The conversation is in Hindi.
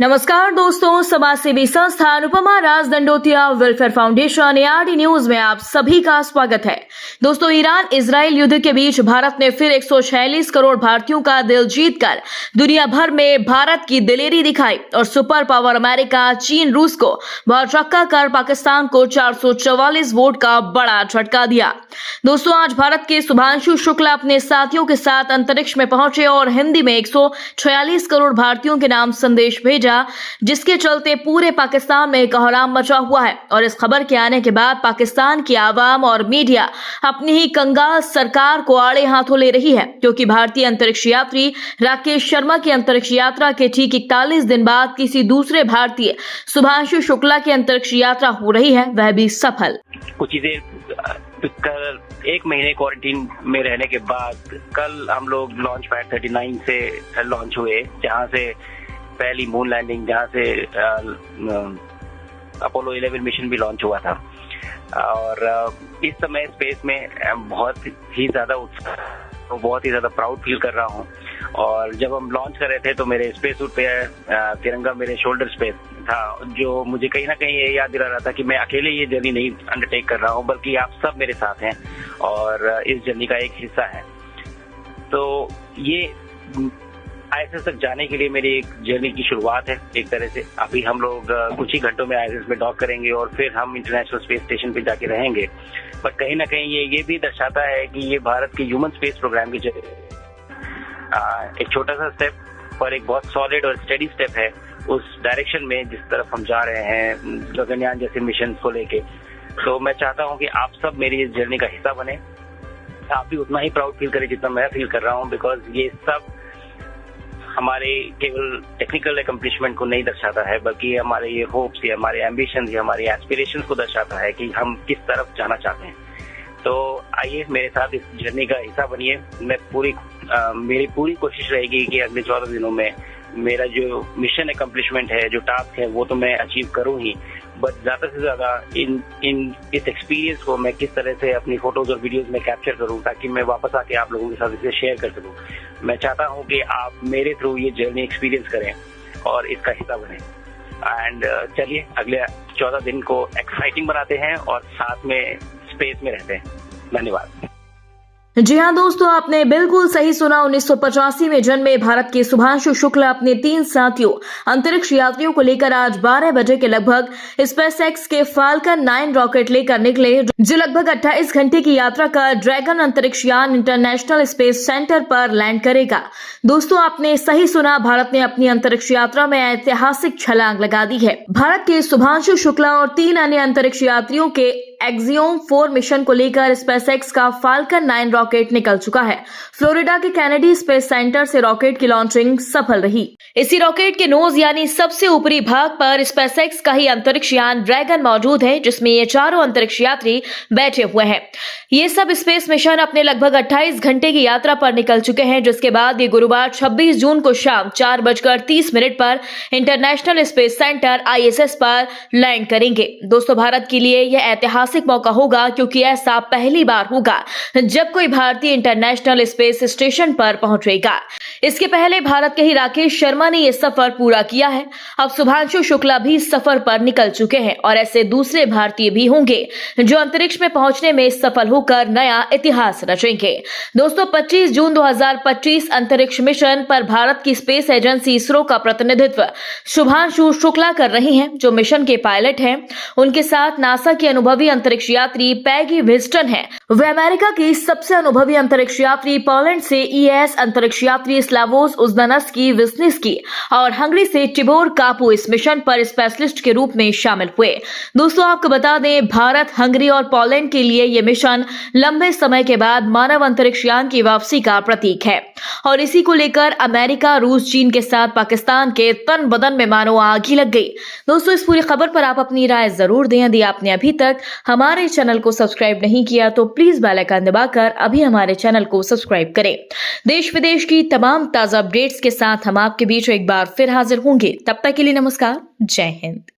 नमस्कार दोस्तों, समाज सेवी संस्था Anupama Raj Dandotiya welfare foundation ARD news में आप सभी का स्वागत है। दोस्तों, ईरान इजराइल युद्ध के बीच भारत ने फिर 146 करोड़ भारतीयों का दिल जीतकर दुनिया भर में भारत की दिलेरी दिखाई और सुपर पावर अमेरिका, चीन, रूस को भौचक्का कर पाकिस्तान को 444 वोट का बड़ा झटका दिया। दोस्तों, आज भारत के शुभांशु शुक्ला अपने साथियों के साथ अंतरिक्ष में पहुंचे और हिंदी में 146 करोड़ भारतीयों के नाम संदेश भेजा, जिसके चलते पूरे पाकिस्तान में कोहराम मचा हुआ है। और इस खबर के आने के बाद पाकिस्तान की आवाम और मीडिया अपनी ही कंगाल सरकार को आड़े हाथों ले रही है, क्योंकि भारतीय अंतरिक्ष यात्री राकेश शर्मा की अंतरिक्ष यात्रा के ठीक 41 दिन बाद किसी दूसरे भारतीय शुभांशु शुक्ला की अंतरिक्ष यात्रा हो रही है, वह भी सफल। कुछ चीजें कल 1 महीने क्वारंटीन में रहने के बाद कल हम लोग लॉन्च पैड 39 से लॉन्च हुए, जहां से पहली मून लैंडिंग, जहां से अपोलो 11 मिशन भी लॉन्च हुआ था। और इस समय स्पेस में बहुत ही ज्यादा उत्साह, बहुत ही ज्यादा प्राउड फील कर रहा हूं। और जब हम लॉन्च कर रहे थे तो मेरे स्पेस सूट पे तिरंगा मेरे शोल्डर स्पेस था, जो मुझे कहीं ना कहीं ये याद दिला रहा था कि मैं अकेले ये जर्नी नहीं अंडरटेक कर रहा हूं, बल्कि आप सब मेरे साथ हैं और इस जर्नी का एक हिस्सा है। तो ये ISS तक जाने के लिए मेरी एक जर्नी की शुरुआत है एक तरह से। अभी हम लोग कुछ ही घंटों में ISS में डॉक करेंगे और फिर हम इंटरनेशनल स्पेस स्टेशन पे जाके रहेंगे। पर कहीं ना कहीं ये भी दर्शाता है कि ये भारत के ह्यूमन स्पेस प्रोग्राम की जरिए एक छोटा सा स्टेप पर एक बहुत सॉलिड और स्टेडी स्टेप है उस डायरेक्शन में जिस तरफ हम जा रहे हैं गगनयान जैसे मिशन को लेके। तो मैं चाहता हूँ कि आप सब मेरी इस जर्नी का हिस्सा बने। आप भी उतना ही प्राउड फील करें जितना मैं फील कर रहा हूँ, बिकॉज ये सब हमारे केवल टेक्निकल अकम्प्लिशमेंट को नहीं दर्शाता है, बल्कि हमारे ये होप्स, ये हमारे एम्बिशन, ये हमारे एस्पिरेशंस को दर्शाता है कि हम किस तरफ जाना चाहते हैं। तो आइए मेरे साथ इस जर्नी का हिस्सा बनिए। मेरी पूरी कोशिश रहेगी कि अगले 14 दिनों में मेरा जो मिशन अकम्प्लिशमेंट है, जो टास्क है, वो तो मैं अचीव करूं ही, बट ज्यादा से ज्यादा इस एक्सपीरियंस को मैं किस तरह से अपनी फोटोज और वीडियोस में कैप्चर करूं, ताकि मैं वापस आके आप लोगों के साथ इसे शेयर कर सकूं। मैं चाहता हूं कि आप मेरे थ्रू ये जर्नी एक्सपीरियंस करें और इसका हिस्सा बने। एंड चलिए अगले 14 दिन को एक्साइटिंग बनाते हैं और साथ में स्पेस में रहते हैं। धन्यवाद। जी हाँ दोस्तों, आपने बिल्कुल सही सुना। 1985 में जन्मे भारत के शुभांशु शुक्ला अपने 3 साथियों अंतरिक्ष यात्रियों को लेकर आज 12 बजे के लगभग स्पेसएक्स के फाल्कन 9 रॉकेट लेकर निकले, जो लगभग 28 घंटे की यात्रा का ड्रैगन अंतरिक्ष यान इंटरनेशनल स्पेस सेंटर पर लैंड करेगा। दोस्तों, आपने सही सुना, भारत ने अपनी अंतरिक्ष यात्रा में ऐतिहासिक छलांग लगा दी है। भारत के शुभांशु शुक्ला और 3 अन्य अंतरिक्ष यात्रियों के एक्सियोम 4 मिशन को लेकर स्पेसएक्स का फाल्कन 9 रॉकेट निकल चुका है। फ्लोरिडा के कैनेडी स्पेस सेंटर से रॉकेट की लॉन्चिंग सफल रही। इसी रॉकेट के नोज यानी सबसे ऊपरी भाग पर स्पेसएक्स का ही अंतरिक्ष यान ड्रैगन मौजूद है, जिसमें ये चारों अंतरिक्ष यात्री बैठे हुए हैं। ये सब स्पेस मिशन अपने लगभग 28 घंटे की यात्रा पर निकल चुके हैं, जिसके बाद ये गुरुवार 26 जून को शाम 4:30 पर इंटरनेशनल स्पेस सेंटर ISS पर लैंड करेंगे। दोस्तों, भारत के लिए यह ऐतिहासिक मौका होगा, क्योंकि ऐसा पहली बार होगा जब कोई भारतीय इंटरनेशनल स्पेस स्टेशन पर पहुंचेगा। इसके पहले भारत के ही राकेश शर्मा ने यह सफर पूरा किया है। अब शुभांशु शुक्ला भी सफर पर निकल चुके हैं और ऐसे दूसरे भारतीय भी होंगे जो अंतरिक्ष में पहुंचने में सफल होकर नया इतिहास रचेंगे। दोस्तों, 25 जून 2025 अंतरिक्ष मिशन पर भारत की स्पेस एजेंसी इसरो का प्रतिनिधित्व शुभांशु शुक्ला कर रही हैं, जो मिशन के पायलट हैं। उनके साथ नासा की अनुभवी अंतरिक्ष यात्री पैगी विस्टन है। वे अमेरिका की सबसे अनुभवी अंतरिक्ष यात्री पोलैंड से EAS अंतरिक्ष यात्री स्लावोस उज़्दानस्की विस्निस्की और हंगरी से टिबोर कापू इस मिशन पर स्पेशलिस्ट के रूप में शामिल हुए। दोस्तों, आपको बता दें, भारत, हंगरी और पोलैंड के लिए यह मिशन लंबे समय के बाद मानव अंतरिक्ष यान की वापसी का प्रतीक है और इसी को लेकर अमेरिका, रूस, चीन के साथ पाकिस्तान के तन बदन में मानो आग ही लग गई। दोस्तों, इस पूरी खबर पर आप अपनी राय जरूर दें। यदि आपने अभी तक हमारे चैनल को सब्सक्राइब नहीं किया तो प्लीज बेल आइकन दबाकर अभी हमारे चैनल को सब्सक्राइब करें। देश विदेश की तमाम ताजा अपडेट्स के साथ हम आपके बीच एक बार फिर हाजिर होंगे। तब तक के लिए नमस्कार, जय हिंद।